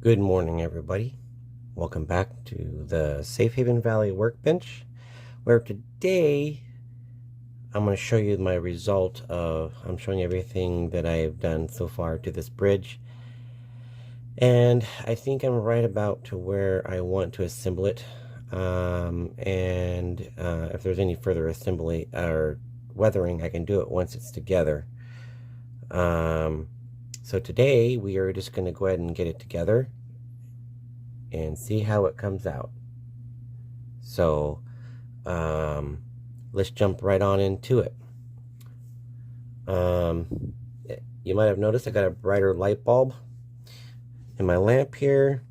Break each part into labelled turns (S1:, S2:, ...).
S1: Good morning, everybody. Welcome back to the Safe Haven Valley Workbench, where today I'm going to show you my result of, I'm showing you everything that I've done so far to this bridge. And I think I'm right about to where I want to assemble it. If there's any further assembly or weathering, I can do it once it's together. So today we are just going to go ahead and get it together and see how it comes out. So let's jump right on into it. You might have noticed I got a brighter light bulb in my lamp here.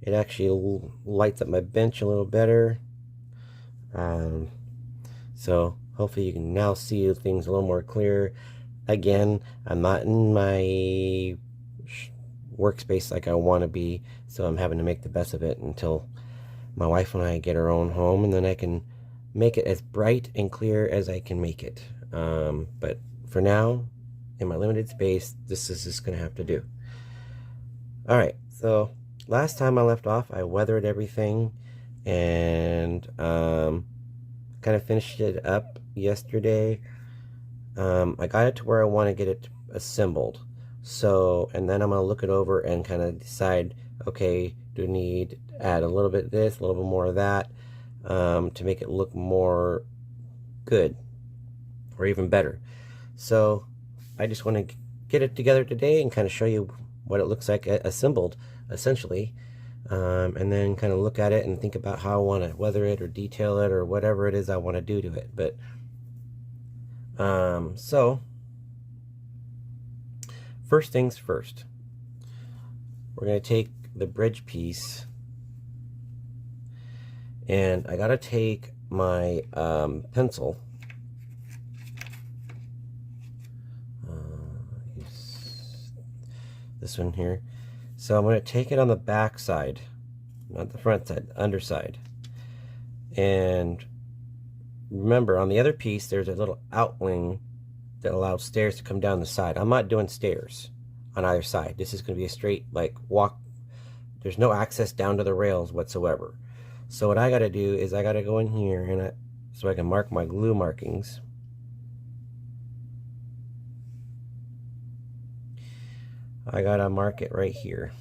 S1: It actually lights up my bench a little better. So hopefully you can now see things a little more clear. Again, I'm not in my workspace like I want to be, so I'm having to make the best of it until my wife and I get our own home, and then I can make it as bright and clear as I can make it. But for now, in my limited space, this is just going to have to do. Alright, so last time I left off, I weathered everything and kind of finished it up yesterday. I got it to where I want to get it assembled. So, and then I'm going to look it over and kind of decide, okay, do I need to add a little bit of this, a little bit more of that, to make it look more good or even better. So I just want to get it together today and kind of show you what it looks like assembled, essentially, and then kind of look at it and think about how I want to weather it or detail it or whatever it is I want to do to it. But so first things first, we're going to take the bridge piece, and I got to take my pencil. This one here. So I'm going to take it on the back side, not the front side, the underside. And remember, on the other piece, there's a little outling that allows stairs to come down the side. I'm not doing stairs on either side. This is going to be a straight, like, walk. There's no access down to the rails whatsoever. So what I got to do is I got to go in here and so I can mark my glue markings. I got to mark it right here.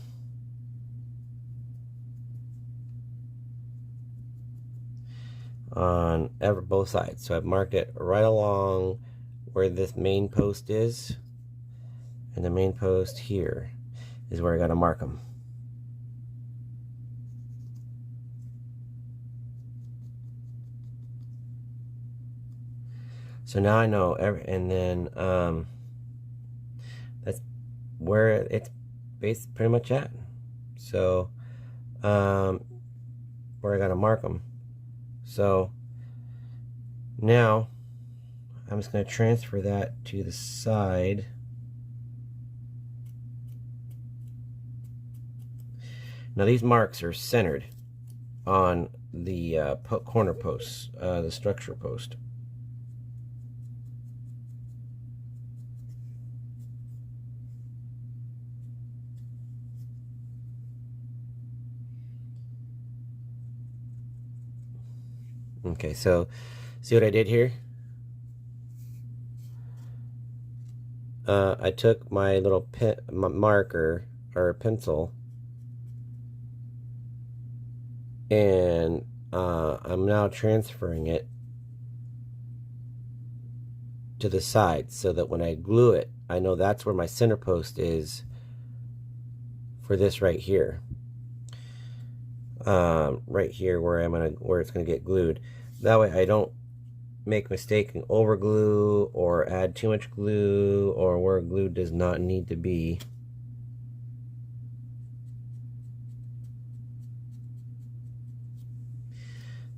S1: On both sides. So I've marked it right along where this main post is, and the main post here is where I got to mark them. So now I know, and then that's where it's based pretty much at. So where I got to mark them. So now I'm just going to transfer that to the side. Now these marks are centered on the corner posts, the structure post. Okay, so see what I did here? I took my little marker or pencil, and I'm now transferring it to the side so that when I glue it, I know that's where my center post is for this right here. Right here where it's gonna get glued. That way I don't make a mistake and over glue or add too much glue or where glue does not need to be.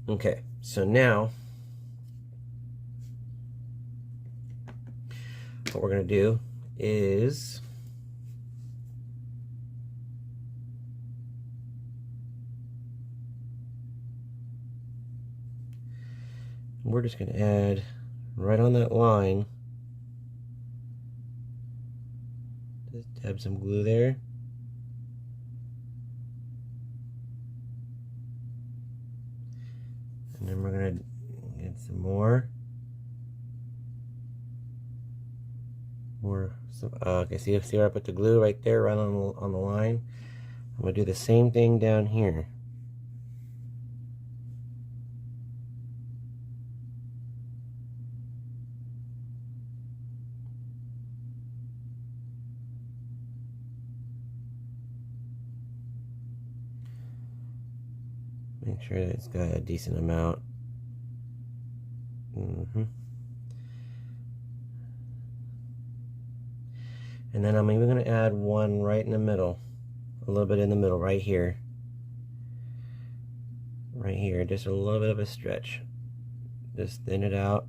S1: Okay, so now what we're gonna do is we're just going to add right on that line, just dab some glue there. some more. Okay, see where I put the glue right there, right on the line? I'm going to do the same thing down here. Make sure that it's got a decent amount. And then I'm even going to add one right in the middle. A little bit in the middle, right here. Right here, just a little bit of a stretch. Just thin it out.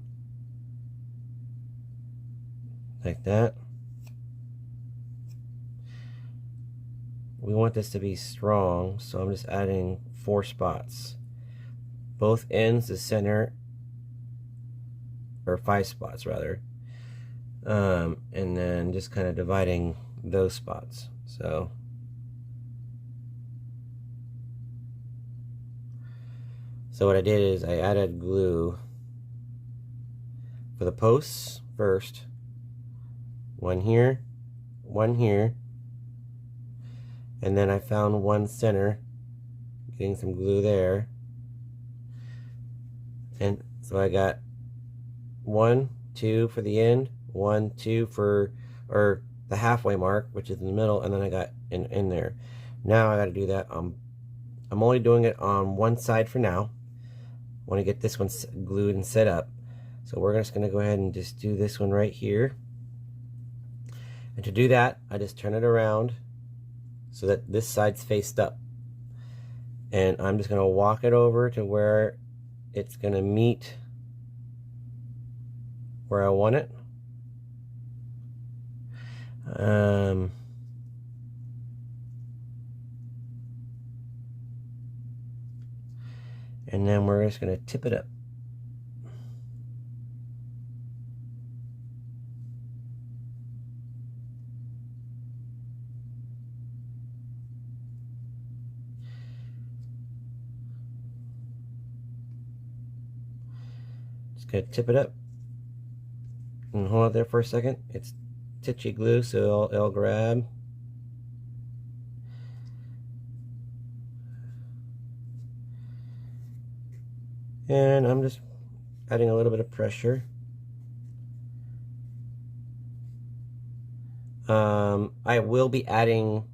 S1: Like that. We want this to be strong, so I'm just adding 4 spots. Both ends, the center, or 5 spots rather. And then just kind of dividing those spots. So what I did is I added glue for the posts first. One here, and then I found one center, getting some glue there. And so I got 1, 2 for the end, 1, 2 for, or the halfway mark, which is in the middle, and then I got in there. Now I got to do that. I'm only doing it on one side for now. I want to get this one glued and set up. So we're just going to go ahead and just do this one right here. And to do that, I just turn it around so that this side's faced up. And I'm just going to walk it over to where it's going to meet where I want it. And then we're just going to tip it up. Just going to tip it up. And hold it there for a second. It's titchy glue, so it'll grab. And I'm just adding a little bit of pressure. I will be adding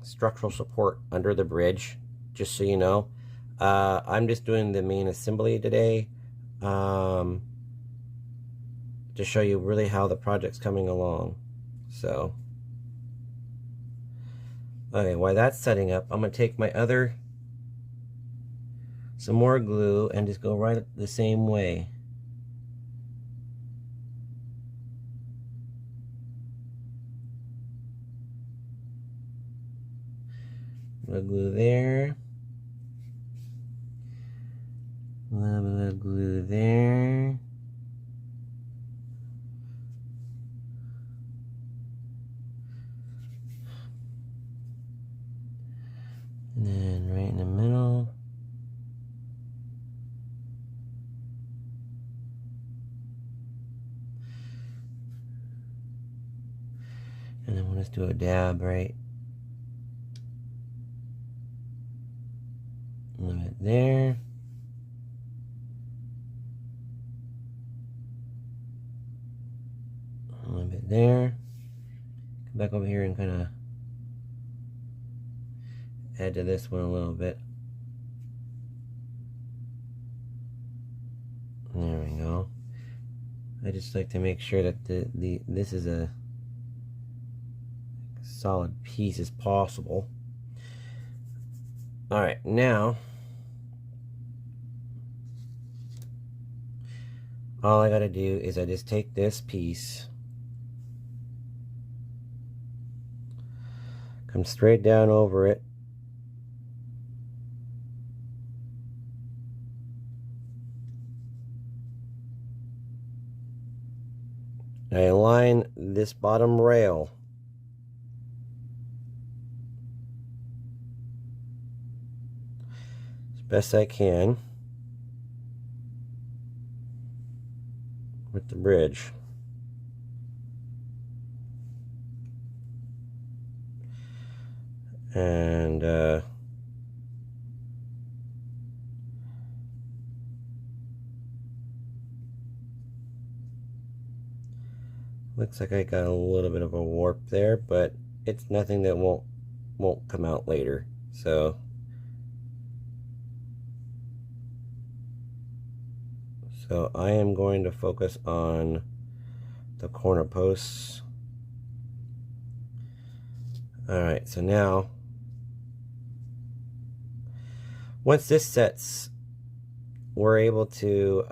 S1: structural support under the bridge, just so you know. I'm just doing the main assembly today, to show you really how the project's coming along. So, okay, while that's setting up, I'm gonna take some more glue and just go right the same way. A little glue there. A little bit of glue there. And then right in the middle. And then we'll just do a dab right. A little bit there. A little bit there. Come back over here and kind of add to this one a little bit. There we go. I just like to make sure that this is a solid piece as possible. All right, now all I gotta do is I just take this piece, come straight down over it, I align this bottom rail as best I can. with the bridge. And looks like I got a little bit of a warp there, but it's nothing that won't come out later. So I am going to focus on the corner posts. Alright, so now once this sets, we're able to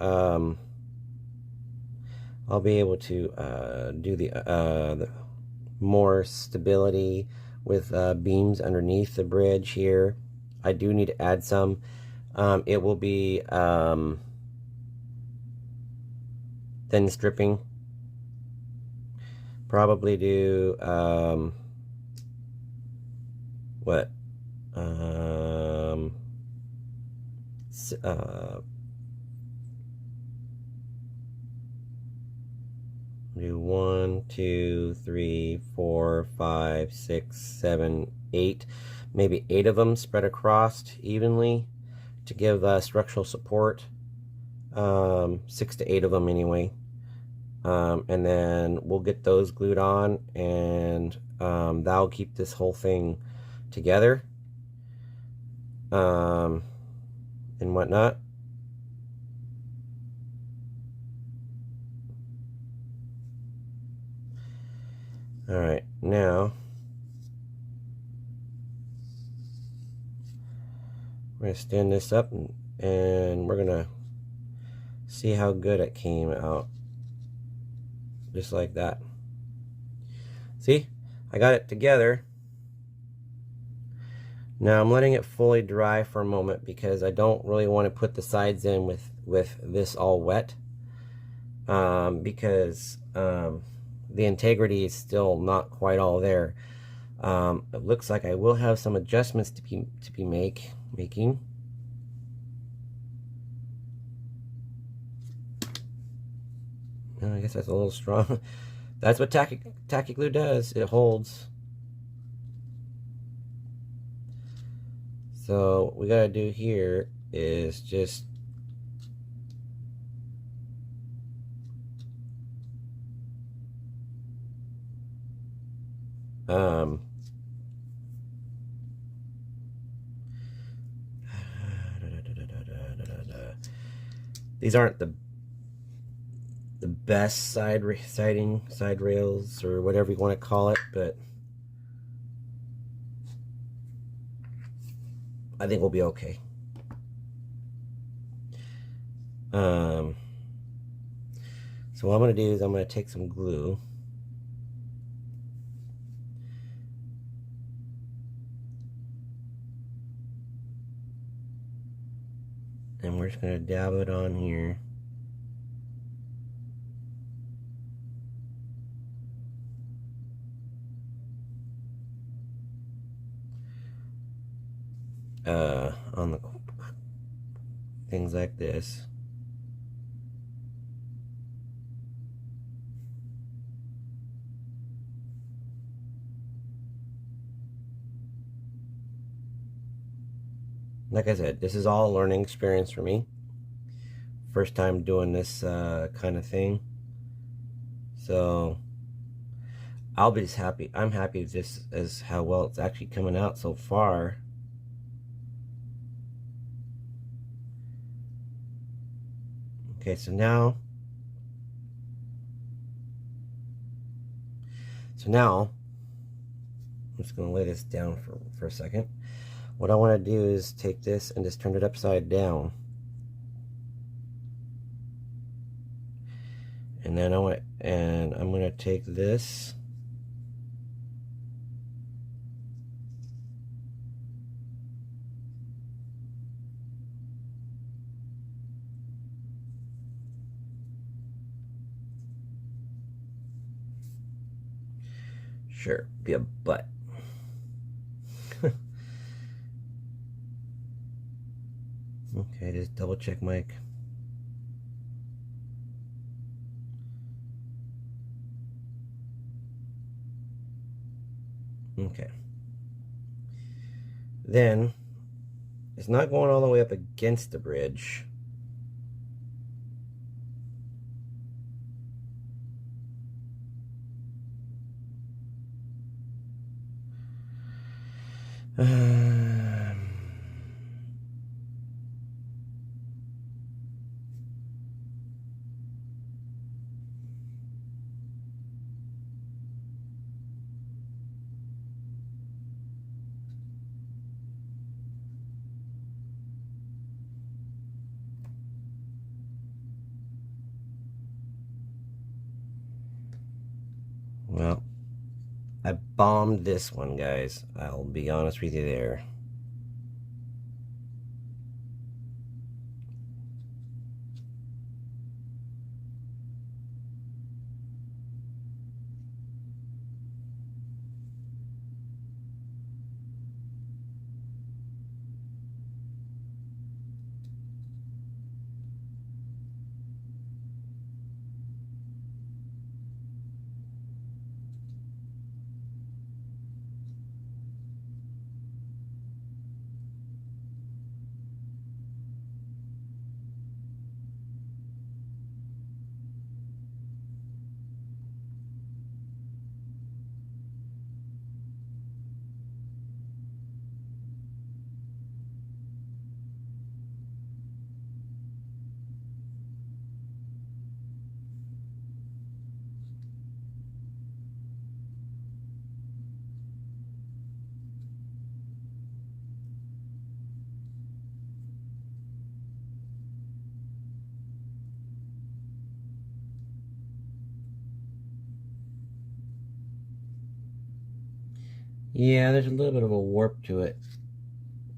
S1: I'll be able to do the more stability with beams underneath the bridge here. I do need to add some. It will be thin stripping. Probably do what? Do 1, 2, 3, 4, 5, 6, 7, 8, maybe 8 of them spread across evenly to give structural support. 6 to 8 of them anyway. And then we'll get those glued on, and that'll keep this whole thing together and whatnot. Alright, now we're going to stand this up and we're going to see how good it came out. Just like that. See? I got it together. Now I'm letting it fully dry for a moment because I don't really want to put the sides in with this all wet. Because the integrity is still not quite all there. It looks like I will have some adjustments to be making. I guess that's a little strong. That's what tacky glue does. It holds. So what we gotta do here is just these aren't the best side rails or whatever you want to call it, but I think we'll be okay. So what I'm going to do is I'm going to take some glue and we're just going to dab it on here. On the things like this. Like I said, this is all a learning experience for me. First time doing this kind of thing. So I'll be just happy. I'm happy with this as how well it's actually coming out so far. Okay, so now I'm just going to lay this down for a second. What I want to do is take this and just turn it upside down. And then I'm going to take this sure, be a butt. Okay, just double check mic. Okay. Then it's not going all the way up against the bridge. Well, I bombed this one, guys. I'll be honest with you there. Yeah, there's a little bit of a warp to it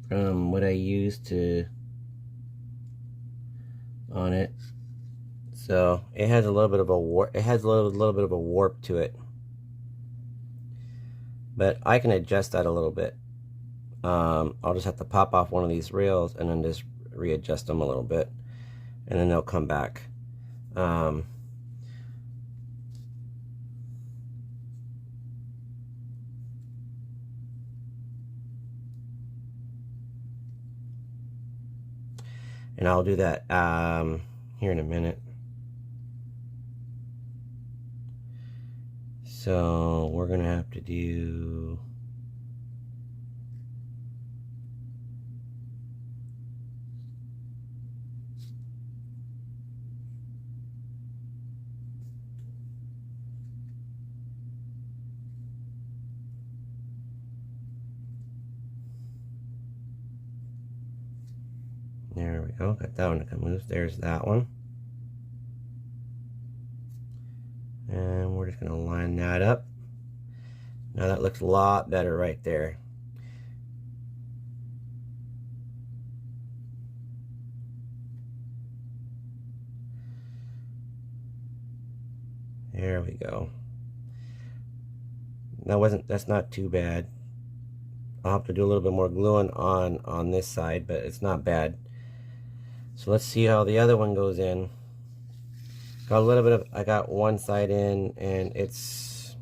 S1: from what I used to on it. So it has a little bit of a warp. It has a little bit of a warp to it, but I can adjust that a little bit. I'll just have to pop off one of these rails and then just readjust them a little bit, and then they'll come back. And I'll do that here in a minute. So we're gonna have to do there we go. Got that one to come loose. There's that one. And we're just gonna line that up. Now that looks a lot better right there. There we go. That's not too bad. I'll have to do a little bit more gluing on this side, but it's not bad. So let's see how the other one goes in. Got a little bit of, I got one side in and it's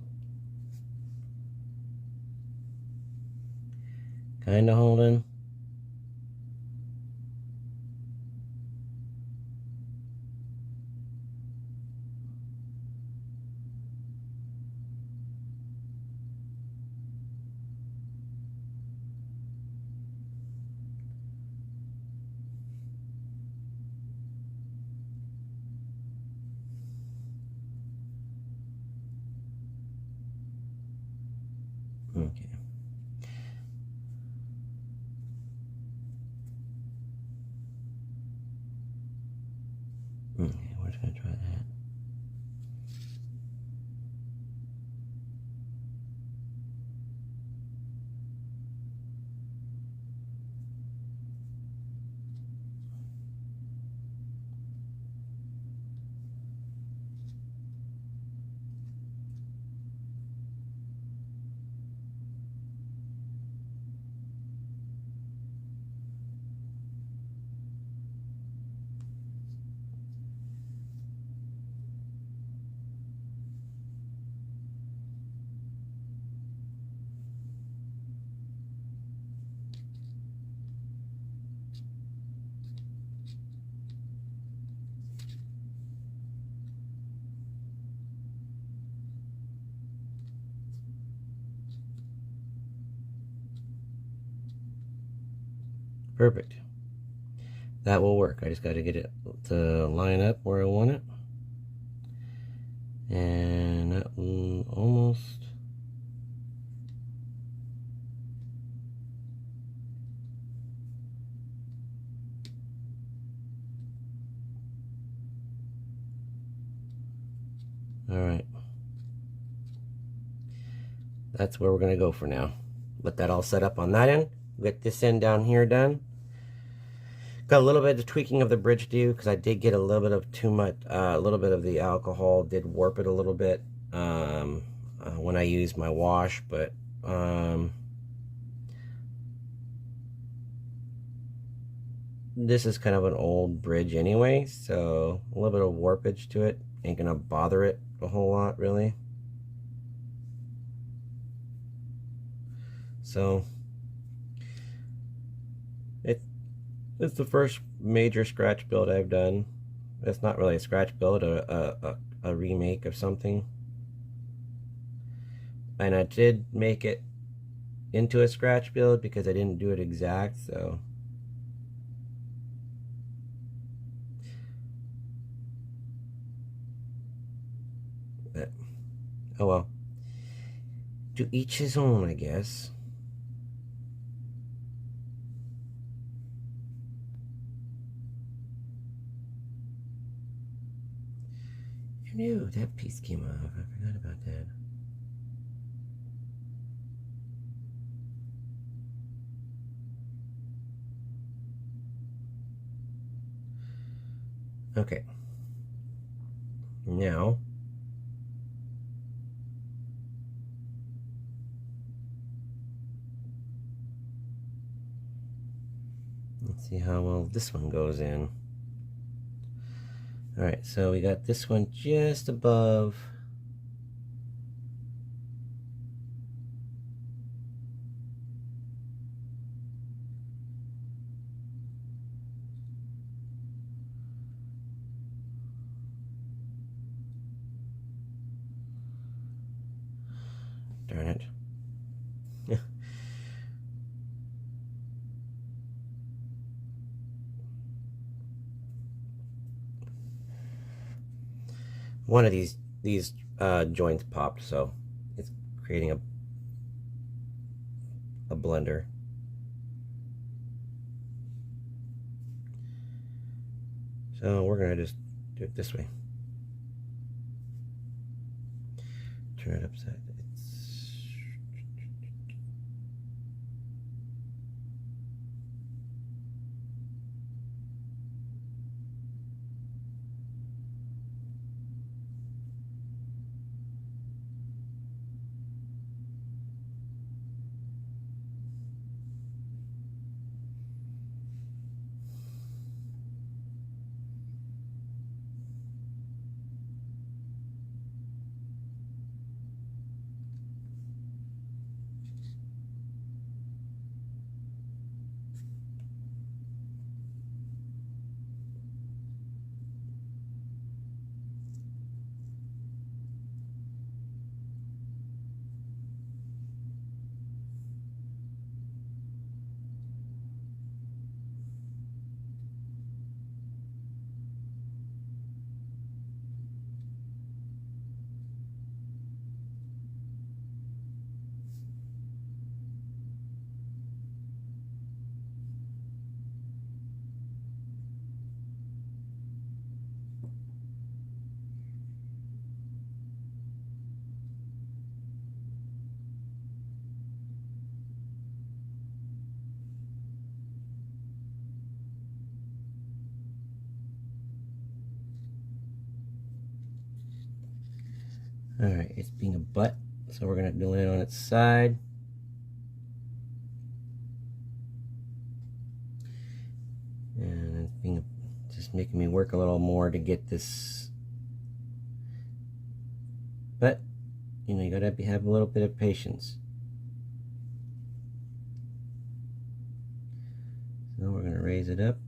S1: kind of holding. Okay. Okay, we're just gonna try that. Perfect. That will work. I just got to get it to line up where I want it. And that one almost. All right. That's where we're going to go for now. Let that all set up on that end. Get this end down here done. Got a little bit of tweaking of the bridge to do because I did get a little bit of too much, a little bit of the alcohol did warp it a little bit when I used my wash, but this is kind of an old bridge anyway, so a little bit of warpage to it ain't gonna bother it a whole lot, really. So it's the first major scratch build I've done. It's not really a scratch build, a remake of something. And I did make it into a scratch build because I didn't do it exact, so. But, oh well. To each his own, I guess. Who knew that piece came off? I forgot about that. Okay. Now, let's see how well this one goes in. All right, so we got this one just above. Darn it. One of these joints popped, so it's creating a blender. So we're gonna just do it this way. Turn it upside. All right, it's being a butt, so we're gonna do it on its side. And it's being just making me work a little more to get this. But you know, you gotta have a little bit of patience. So we're gonna raise it up.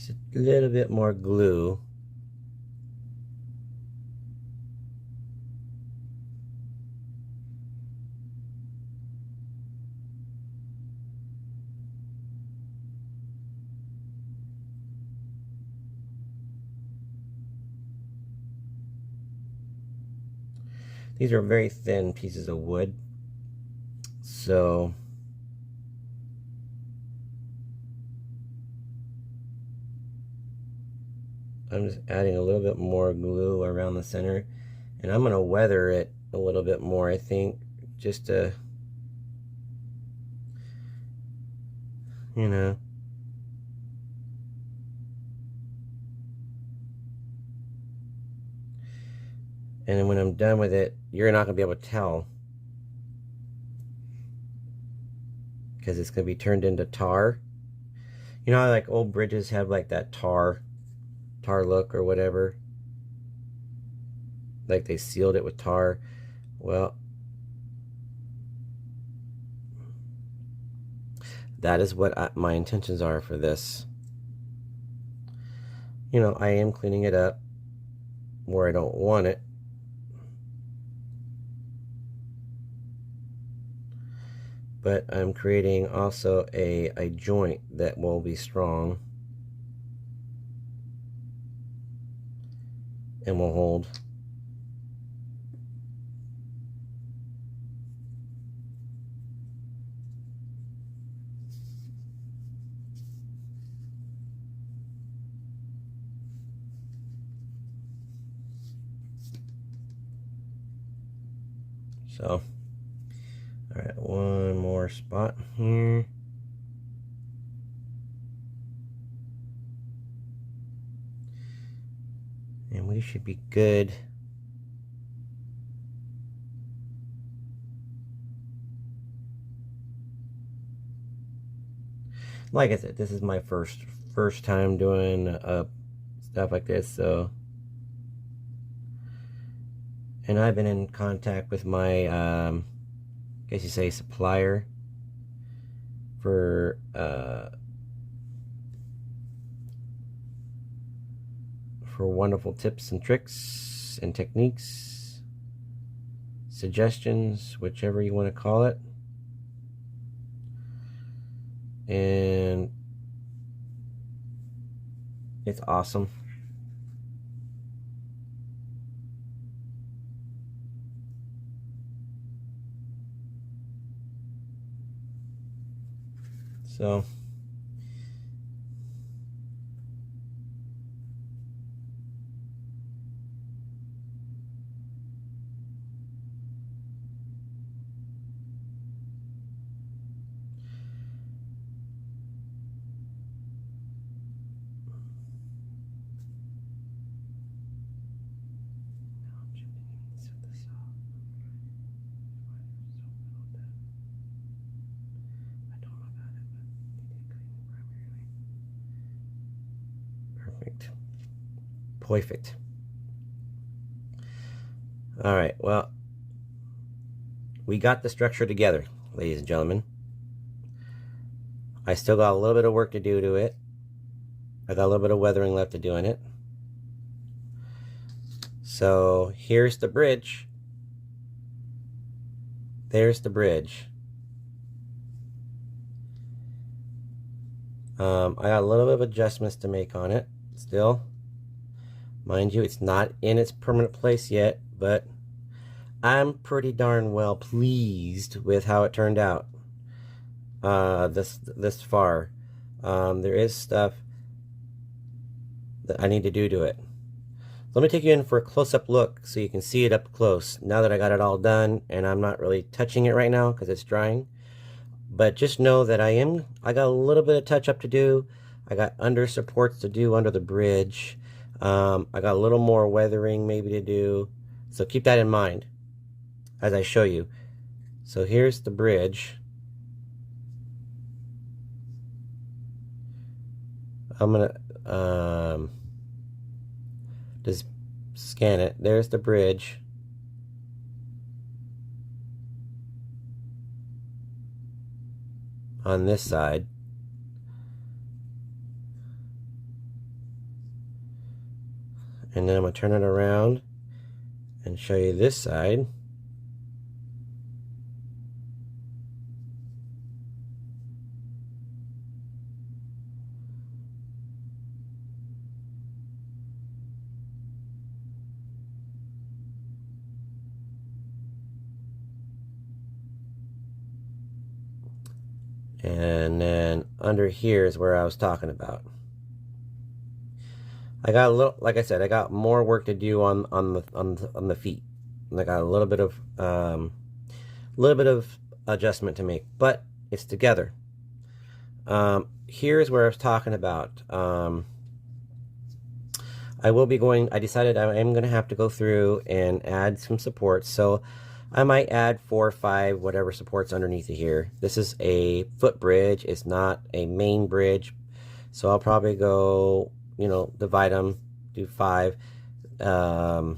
S1: Just a little bit more glue. These are very thin pieces of wood, so I'm just adding a little bit more glue around the center, and I'm going to weather it a little bit more, I think, just to, you know. And then when I'm done with it, you're not going to be able to tell, because it's going to be turned into tar. You know how like old bridges have like that tar look or whatever? Like they sealed it with tar. Well, that is what my intentions are for this. You know, I am cleaning it up where I don't want it. But I'm creating also a joint that will be strong and will hold. So, all right, one more spot here. And we should be good. Like I said, this is my first time doing stuff like this, so. And I've been in contact with my, I guess you say, supplier for wonderful tips and tricks and techniques, suggestions, whichever you want to call it. And it's awesome. So perfect. All right, well, we got the structure together, ladies and gentlemen. I still got a little bit of work to do to it. I got a little bit of weathering left to do in it. So here's the bridge. There's the bridge. I got a little bit of adjustments to make on it still. Mind you, it's not in its permanent place yet, but I'm pretty darn well pleased with how it turned out this far. There is stuff that I need to do to it. Let me take you in for a close-up look so you can see it up close now that I got it all done, and I'm not really touching it right now because it's drying. But just know that I got a little bit of touch up to do. I got under supports to do under the bridge. I got a little more weathering maybe to do. So keep that in mind as I show you. So here's the bridge. I'm gonna just scan it. There's the bridge. On this side. And then I'm going to turn it around and show you this side. And then under here is where I was talking about. I got a little, like I said, I got more work to do on the feet. And I got a little bit of adjustment to make, but it's together. Here's where I was talking about. I decided I am going to have to go through and add some supports. So I might add 4 or 5, whatever supports underneath of here. This is a foot bridge. It's not a main bridge. So I'll probably go, you know, divide them, do 5.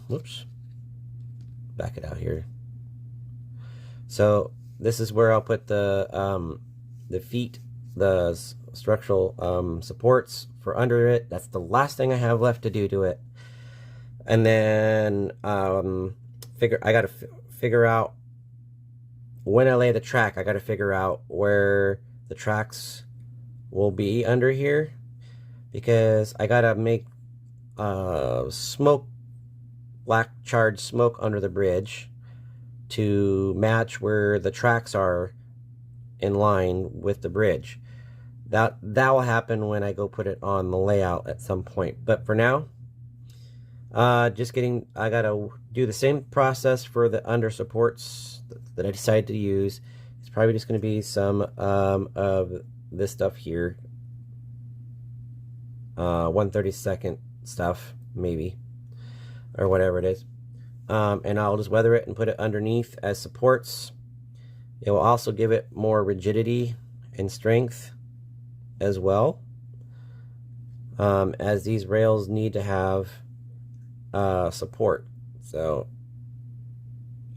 S1: Whoops. Back it out here. So this is where I'll put the feet, the structural supports for under it. That's the last thing I have left to do to it. And then I gotta figure out when I lay the track. I gotta figure out where the tracks will be under here, because I gotta make black charred smoke under the bridge to match where the tracks are in line with the bridge. That will happen when I go put it on the layout at some point. But for now, I gotta do the same process for the under supports that I decided to use. It's probably just going to be some of this stuff here, 1/32 stuff maybe, or whatever it is. And I'll just weather it and put it underneath as supports. It will also give it more rigidity and strength as well, as these rails need to have support. So,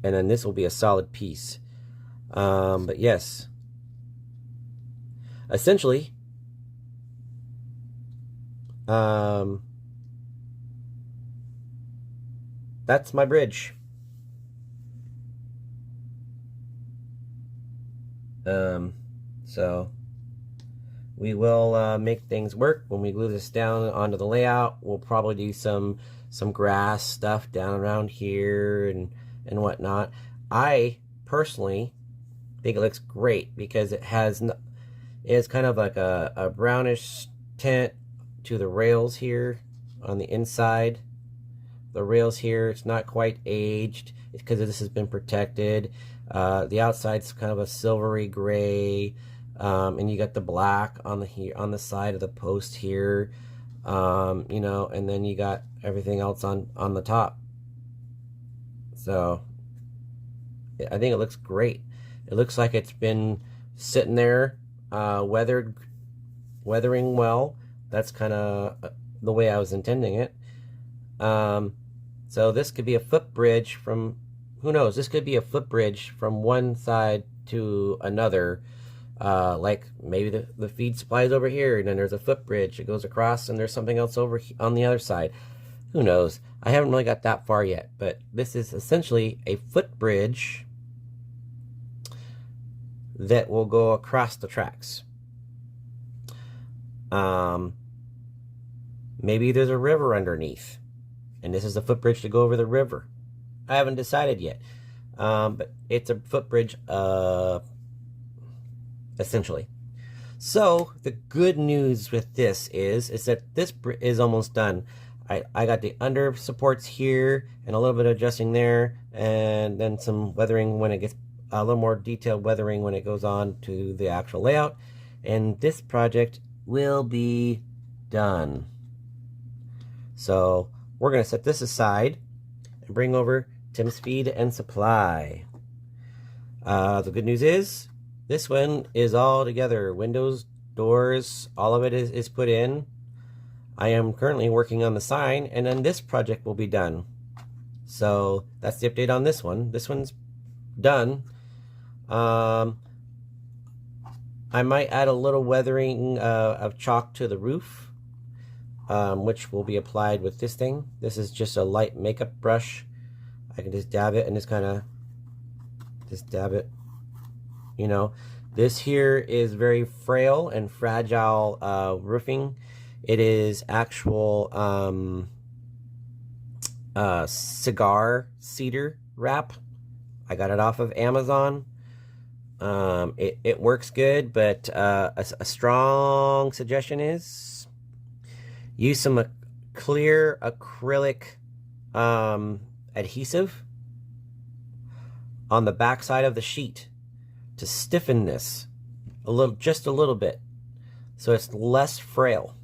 S1: and then this will be a solid piece. But yes, essentially, that's my bridge. So we will make things work. When we glue this down onto the layout, we'll probably do some grass stuff down around here and whatnot. I personally think it looks great because it's kind of like a brownish tint to the rails here on the inside. The rails here, it's not quite aged because this has been protected. The outside's kind of a silvery gray, and you got the black on the side of the post here, you know, and then you got everything else on the top. So I think it looks great. It looks like it's been sitting there, weathering well. That's kind of the way I was intending it. So this could be a footbridge from, who knows, this could be a footbridge from one side to another. Like maybe the feed supply is over here, and then there's a footbridge that goes across, and there's something else over on the other side. Who knows? I haven't really got that far yet, but this is essentially a footbridge that will go across the tracks. Maybe there's a river underneath, and this is a footbridge to go over the river. I haven't decided yet, but it's a footbridge, essentially. So the good news with this is that this is almost done. I got the under supports here and a little bit of adjusting there, and then some weathering when it gets a little more detailed weathering when it goes on to the actual layout, and this project will be done. So we're going to set this aside and bring over Tim's Feed and Supply. The good news is this one is all together. Windows, doors, all of it is put in. I am currently working on the sign, and then this project will be done. So that's the update on this one. This one's done. I might add a little weathering of chalk to the roof. which will be applied with this thing. This is just a light makeup brush. I can just dab it and just kind of just dab it. You know, this here is very frail and fragile roofing. It is actual cigar cedar wrap. I got it off of Amazon. It works good, but a strong suggestion is use some clear acrylic adhesive on the back side of the sheet to stiffen this just a little bit, so it's less frail.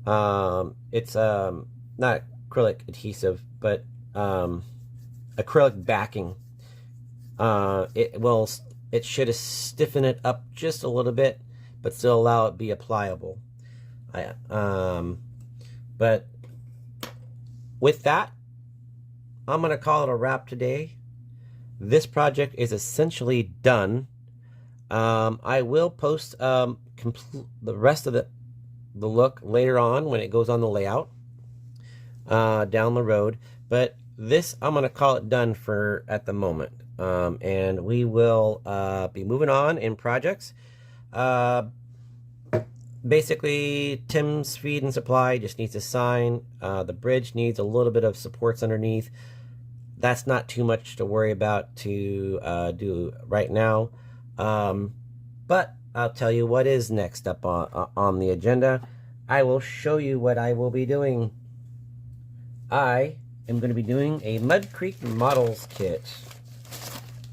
S1: It's not acrylic adhesive, but acrylic backing. It should stiffen it up just a little bit, but still allow it to be applicable. But with that, I'm gonna call it a wrap today. This project is essentially done. I will post the rest of the look later on when it goes on the layout down the road. But this, I'm going to call it done for at the moment. And we will be moving on in projects. Basically, Tim's Feed and Supply just needs a sign. The bridge needs a little bit of supports underneath. That's not too much to worry about to do right now. But I'll tell you what is next up on the agenda. I will show you what I will be doing. I am going to be doing a Mud Creek Models kit.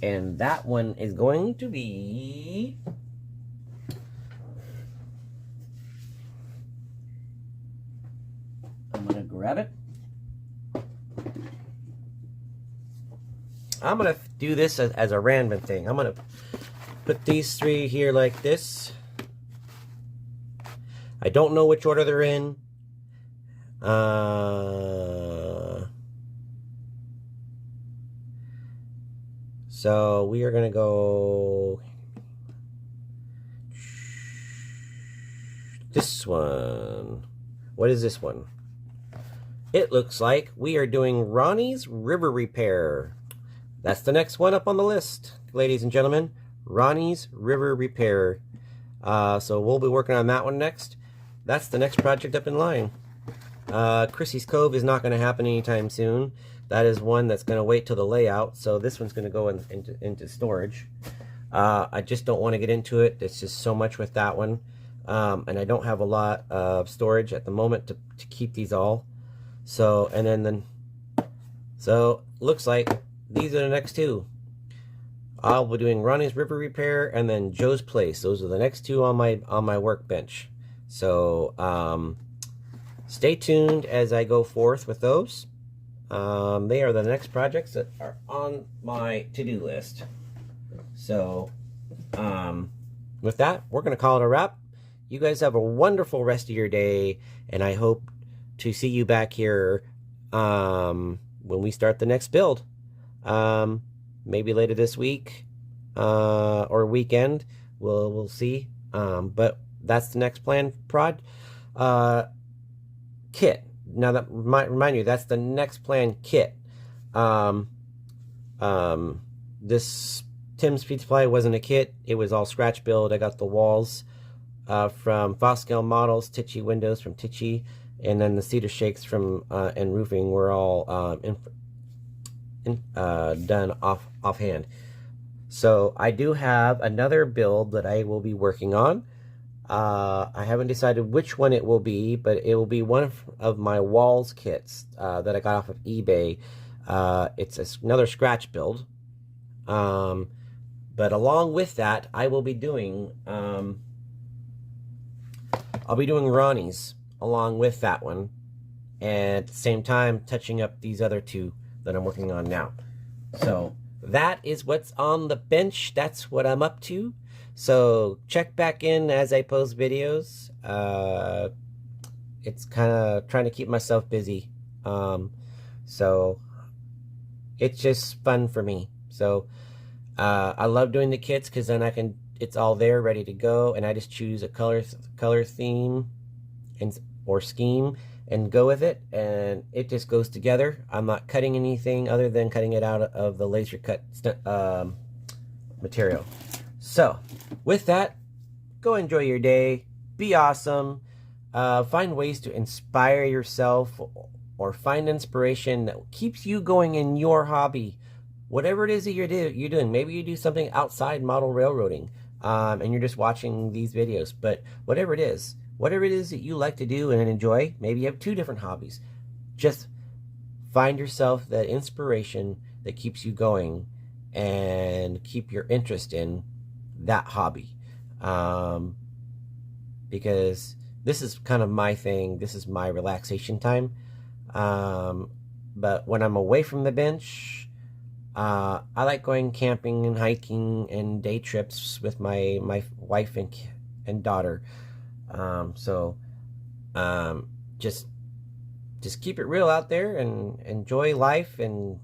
S1: And that one is going to be... I'm going to grab it. I'm going to do this as a random thing. I'm going to put these three here like this. I don't know which order they're in. So we are going to go this one. What is this one? It looks like we are doing Ronnie's River Repair. That's the next one up on the list, ladies and gentlemen. Ronnie's River Repair. So we'll be working on that one next. That's the next project up in line. Chrissy's Cove is not going to happen anytime soon. That is one that's going to wait till the layout. So this one's going to go into storage. I just don't want to get into it. It's just so much with that one. And I don't have a lot of storage at the moment to keep these all. So, and then so looks like these are the next two. I'll be doing Ronnie's River Repair and then Joe's Place. Those are the next two on my workbench. So stay tuned as I go forth with those. They are the next projects that are on my to-do list. So with that, we're going to call it a wrap. You guys have a wonderful rest of your day, and I hope to see you back here when we start the next build. Maybe later this week or weekend. We'll see. But that's the next plan kit. Now that remind you, that's the next plan kit. This Tim's Feed Supply wasn't a kit. It was all scratch build. I got the walls from Foscale Models, Tichy windows from Tichy, and then the cedar shakes from and roofing were all done offhand. So I do have another build that I will be working on. I haven't decided which one it will be, but it will be one of my walls kits that I got off of eBay. It's another scratch build. But along with that, I will be doing I'll be doing Ronnie's along with that one, and at the same time touching up these other two that I'm working on now. So that is what's on the bench. That's what I'm up to. So check back in as I post videos. It's kind of trying to keep myself busy. So it's just fun for me. So I love doing the kits because then it's all there ready to go, and I just choose a color theme or scheme and go with it, and it just goes together. I'm not cutting anything other than cutting it out of the laser cut material. So with that, go enjoy your day, be awesome, find ways to inspire yourself or find inspiration that keeps you going in your hobby. Whatever it is that you're doing, maybe you do something outside model railroading, and you're just watching these videos, but whatever it is that you like to do and enjoy, maybe you have 2 different hobbies. Just find yourself that inspiration that keeps you going and keep your interest in that hobby. Because this is kind of my thing. This is my relaxation time. But when I'm away from the bench, I like going camping and hiking and day trips with my wife and daughter. Just keep it real out there and enjoy life, and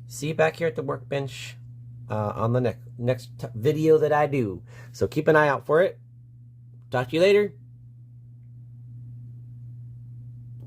S1: see you back here at the workbench on the next video that I do. So keep an eye out for it. Talk to you later.